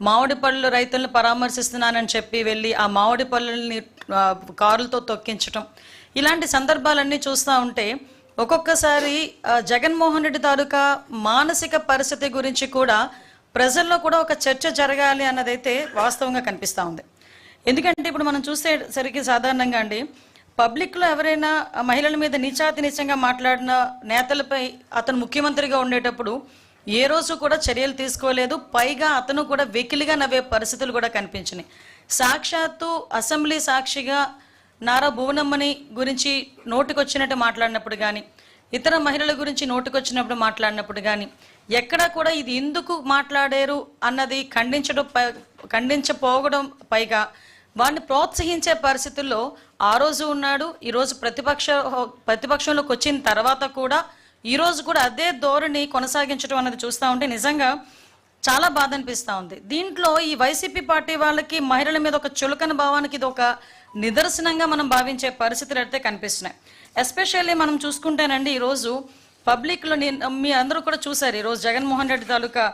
మామిడి పళ్ళు రైతులను పరామర్శిస్తున్నానని చెప్పి వెళ్ళి ఆ మామిడి పళ్ళని కారులతో తొక్కించడం, ఇలాంటి సందర్భాలన్నీ చూస్తూ ఉంటే ఒక్కొక్కసారి జగన్మోహన్ రెడ్డి తాలూకా మానసిక పరిస్థితి గురించి కూడా ప్రజల్లో కూడా ఒక చర్చ జరగాలి అన్నదైతే వాస్తవంగా కనిపిస్తూ ఉంది. ఎందుకంటే ఇప్పుడు మనం చూసేసరికి సాధారణంగా అండి, పబ్లిక్లో ఎవరైనా మహిళల మీద నీచాతి నీచంగా మాట్లాడిన నేతలపై అతను ముఖ్యమంత్రిగా ఉండేటప్పుడు ఏ రోజు కూడా చర్యలు తీసుకోలేదు. పైగా అతను కూడా వెకిలిగా నవ్వే పరిస్థితులు కూడా కనిపించినాయి. సాక్షాత్తు అసెంబ్లీ సాక్షిగా నారా భువనమ్మని గురించి నోటికొచ్చినట్టు మాట్లాడినప్పుడు కానీ, ఇతర మహిళల గురించి నోటికొచ్చినప్పుడు మాట్లాడినప్పుడు కానీ ఎక్కడా కూడా ఇది ఎందుకు మాట్లాడారు అన్నది ఖండించపోవడం, పైగా వాడిని ప్రోత్సహించే పరిస్థితుల్లో ఆ రోజు ఉన్నాడు. ఈరోజు ప్రతిపక్షంలోకి వచ్చిన తర్వాత కూడా ఈరోజు కూడా అదే ధోరణి కొనసాగించడం అన్నది చూస్తూ ఉంటే నిజంగా చాలా బాధ అనిపిస్తూ ఉంది. దీంట్లో ఈ వైసీపీ పార్టీ వాళ్ళకి మహిళల మీద ఒక చులకన భావానికి ఇది ఒక నిదర్శనంగా మనం భావించే పరిస్థితులు అయితే కనిపిస్తున్నాయి. ఎస్పెషల్లీ మనం చూసుకుంటేనండి, ఈరోజు పబ్లిక్లో మీ అందరూ కూడా చూశారు, ఈరోజు జగన్మోహన్ రెడ్డి తాలూకా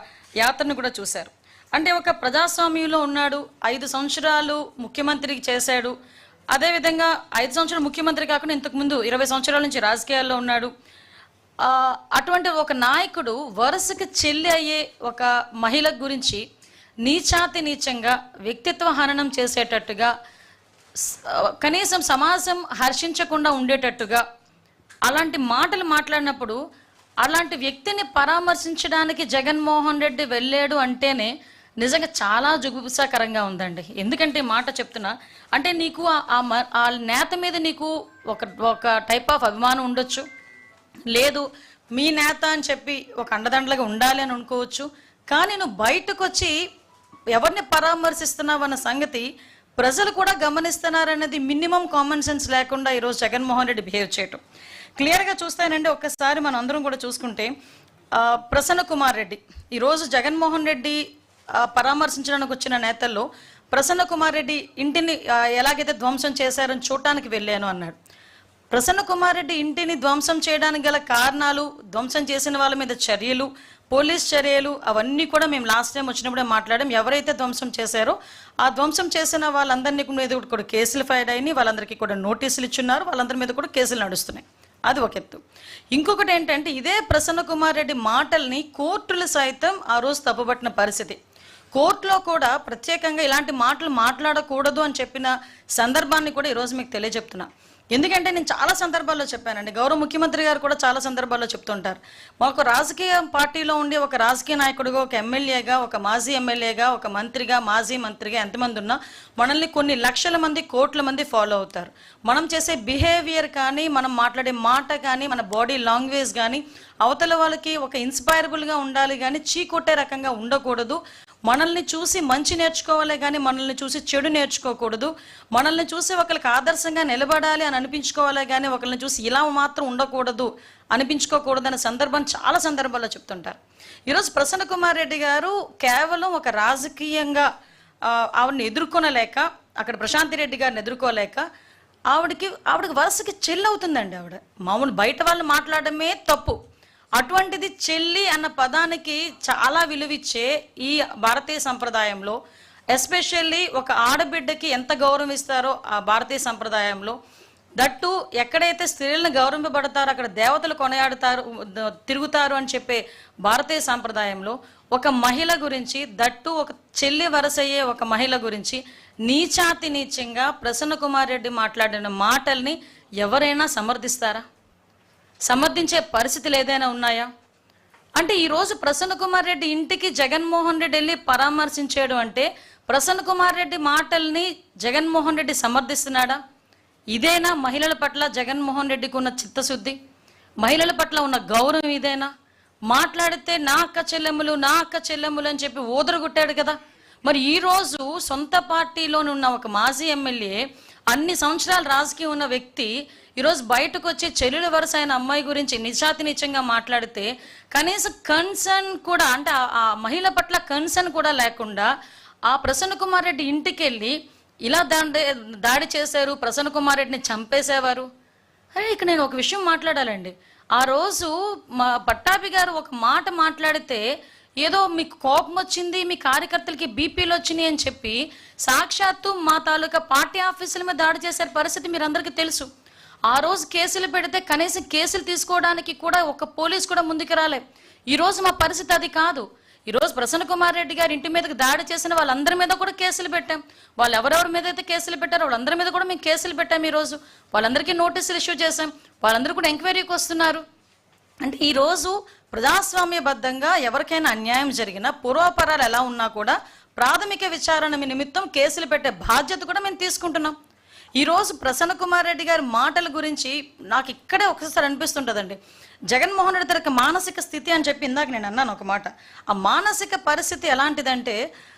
యాత్రను కూడా చూశారు. అంటే ఒక ప్రజాస్వామ్యంలో ఉన్నాడు, 5 సంవత్సరాలు ముఖ్యమంత్రి చేశాడు. అదేవిధంగా 5 సంవత్సరాలు ముఖ్యమంత్రి కాకుండా ఇంతకుముందు 20 సంవత్సరాల నుంచి రాజకీయాల్లో ఉన్నాడు. అటువంటి ఒక నాయకుడు వరుసకి చెల్లి అయ్యే ఒక మహిళ గురించి నీచాతి నీచంగా వ్యక్తిత్వ హననం చేసేటట్టుగా, కనీసం సమాజం హర్షించకుండా ఉండేటట్టుగా అలాంటి మాటలు మాట్లాడినప్పుడు అలాంటి వ్యక్తిని పరామర్శించడానికి జగన్మోహన్ రెడ్డి వెళ్ళాడు అంటేనే నిజంగా చాలా జుగుప్సాకరంగా ఉందండి. ఎందుకంటే మాట చెప్తున్నా, అంటే నీకు ఆ నేత మీద నీకు ఒక టైప్ ఆఫ్ అభిమానం ఉండొచ్చు, లేదు మీ నేత అని చెప్పి ఒక అండదండలుగా ఉండాలి అని అనుకోవచ్చు. కానీ నువ్వు బయటకు వచ్చి ఎవరిని పరామర్శిస్తున్నావు అన్న సంగతి ప్రజలు కూడా గమనిస్తున్నారనేది మినిమం కామన్ సెన్స్ లేకుండా ఈరోజు జగన్మోహన్ రెడ్డి బిహేవ్ చేయటం క్లియర్గా చూస్తానండి. ఒక్కసారి మనం అందరం కూడా చూసుకుంటే ప్రసన్న కుమార్ రెడ్డి ఈరోజు జగన్మోహన్ రెడ్డి పరామర్శించడానికి వచ్చిన నేతల్లో ప్రసన్న కుమార్ రెడ్డి ఇంటిని ఎలాగైతే ధ్వంసం చేశారని చూడటానికి వెళ్ళాను అన్నాడు. ప్రసన్న కుమార్ రెడ్డి ఇంటిని ధ్వంసం చేయడానికి గల కారణాలు, ధ్వంసం చేసిన వాళ్ళ మీద చర్యలు, పోలీస్ చర్యలు అవన్నీ కూడా మేము లాస్ట్ టైం వచ్చినప్పుడే మాట్లాడాం. ఎవరైతే ధ్వంసం చేశారో ఆ ధ్వంసం చేసిన వాళ్ళందరినీ మీద కూడా కేసులు ఫైల్ అయినాయి, వాళ్ళందరికీ కూడా నోటీసులు ఇచ్చున్నారు, వాళ్ళందరి మీద కూడా కేసులు నడుస్తున్నాయి. అది ఒక ఎత్తు. ఇంకొకటి ఏంటంటే, ఇదే ప్రసన్న కుమార్ రెడ్డి మాటల్ని కోర్టులు సైతం ఆ రోజు తప్పుబట్టిన పరిస్థితి. కోర్టులో కూడా ప్రత్యేకంగా ఇలాంటి మాటలు మాట్లాడకూడదు అని చెప్పిన సందర్భాన్ని కూడా ఈరోజు మీకు తెలియజెప్తున్నా. ఎందుకంటే నేను చాలా సందర్భాల్లో చెప్పానండి, గౌరవ ముఖ్యమంత్రి గారు కూడా చాలా సందర్భాల్లో చెప్తుంటారు, మాకు రాజకీయ పార్టీలో ఉండి ఒక రాజకీయ నాయకుడిగా, ఒక ఎమ్మెల్యేగా, ఒక మాజీ ఎమ్మెల్యేగా, ఒక మంత్రిగా, మాజీ మంత్రిగా ఎంతమంది ఉన్నా మనల్ని కొన్ని లక్షల మంది, కోట్ల మంది ఫాలో అవుతారు. మనం చేసే బిహేవియర్ కానీ, మనం మాట్లాడే మాట కానీ, మన బాడీ లాంగ్వేజ్ కానీ అవతల వాళ్ళకి ఒక ఇన్స్పైరబుల్గా ఉండాలి కానీ చీకొట్టే రకంగా ఉండకూడదు. మనల్ని చూసి మంచి నేర్చుకోవాలి కానీ మనల్ని చూసి చెడు నేర్చుకోకూడదు. మనల్ని చూసి ఒకరికి ఆదర్శంగా నిలబడాలి అని అనిపించుకోవాలి కానీ ఒకరిని చూసి ఇలా మాత్రం ఉండకూడదు అనిపించుకోకూడదు అనే సందర్భం చాలా సందర్భాల్లో చెప్తుంటారు. ఈరోజు ప్రసన్న కుమార్ రెడ్డి గారు కేవలం ఒక రాజకీయంగా ఆవిడని ఎదుర్కొనలేక, అక్కడ ప్రశాంతి రెడ్డి గారిని ఎదుర్కోలేక ఆవిడకి వరుసకి చెల్లి అవుతుందండి. ఆవిడ మామూలు బయట వాళ్ళు మాట్లాడమే తప్పు, అటువంటిది చెల్లి అన్న పదానికి చాలా విలువిచ్చే ఈ భారతీయ సంప్రదాయంలో, ఎస్పెషల్లీ ఒక ఆడబిడ్డకి ఎంత గౌరవం ఇస్తారో ఆ భారతీయ సంప్రదాయంలో, దట్టు ఎక్కడైతే స్త్రీలను గౌరవింపబడతారో అక్కడ దేవతలు కొనయాడుతారు, తిరుగుతారు అని చెప్పే భారతీయ సంప్రదాయంలో ఒక మహిళ గురించి, దట్టు ఒక చెల్లి వరసయ్యే ఒక మహిళ గురించి నీచాతి నీచంగా ప్రసన్న కుమార్ రెడ్డి మాట్లాడిన మాటల్ని ఎవరైనా సమర్థిస్తారా? సమర్థించే పరిస్థితులు ఏదైనా ఉన్నాయా? అంటే ఈరోజు ప్రసన్న కుమార్ రెడ్డి ఇంటికి జగన్మోహన్ రెడ్డి వెళ్ళి పరామర్శించాడు అంటే ప్రసన్న కుమార్ రెడ్డి మాటల్ని జగన్మోహన్ రెడ్డి సమర్థిస్తున్నాడా? ఇదేనా మహిళల పట్ల జగన్మోహన్ రెడ్డికి ఉన్న చిత్తశుద్ధి? మహిళల పట్ల ఉన్న గౌరవం ఇదేనా? మాట్లాడితే నా అక్క చెల్లెములు అని చెప్పి ఊదరగొట్టాడు కదా. మరి ఈరోజు సొంత పార్టీలోనున్న ఒక మాజీ ఎమ్మెల్యే, అన్ని సంవత్సరాలు రాజకీయం ఉన్న వ్యక్తి ఈరోజు బయటకు వచ్చి చెల్లెల వరుస అయిన అమ్మాయి గురించి నిజాతి నిజంగా మాట్లాడితే కనీసం కన్సర్న్ కూడా, అంటే ఆ మహిళ పట్ల కన్సర్న్ కూడా లేకుండా ఆ ప్రసన్న కుమార్ రెడ్డి ఇంటికి వెళ్ళి ఇలా దాడి చేశారు, ప్రసన్న కుమార్ రెడ్డిని చంపేసేవారు. అరే ఇక నేను ఒక విషయం మాట్లాడాలండి. ఆ రోజు మా పట్టాభి గారు ఒక మాట మాట్లాడితే ఏదో మీకు కోపం వచ్చింది, మీ కార్యకర్తలకి బీపీలు వచ్చినాయి అని చెప్పి సాక్షాత్తు మా తాలూకా పార్టీ ఆఫీసుల మీద దాడి చేసే పరిస్థితి మీరు అందరికీ తెలుసు. ఆ రోజు కేసులు పెడితే కనీసం కేసులు తీసుకోవడానికి కూడా ఒక పోలీసు కూడా ముందుకు రాలే. ఈరోజు మా పరిస్థితి అది కాదు. ఈరోజు ప్రసన్న కుమార్ రెడ్డి గారి ఇంటి మీదకి దాడి చేసిన వాళ్ళందరి మీద కూడా కేసులు పెట్టాం. వాళ్ళు ఎవరెవరి మీద అయితే కేసులు పెట్టారో వాళ్ళందరి మీద కూడా మేము కేసులు పెట్టాం. ఈరోజు వాళ్ళందరికీ నోటీసులు ఇష్యూ చేశాం. వాళ్ళందరూ కూడా ఎంక్వైరీకి వస్తున్నారు. అంటే ఈరోజు ప్రజాస్వామ్యబద్ధంగా ఎవరికైనా అన్యాయం జరిగినా, పూర్వాపరాలు ఎలా ఉన్నా కూడా ప్రాథమిక విచారణ నిమిత్తం కేసులు పెట్టే బాధ్యత కూడా మేము తీసుకుంటున్నాం. ఈరోజు ప్రసన్న కుమార్ రెడ్డి గారి మాటల గురించి నాకు ఇక్కడే ఒకసారి అనిపిస్తుంటుందండి. జగన్మోహన్ రెడ్డి తనకి మానసిక స్థితి అని చెప్పి ఇందాక నేను అన్నాను ఒక మాట. ఆ మానసిక పరిస్థితి ఎలాంటిదంటే,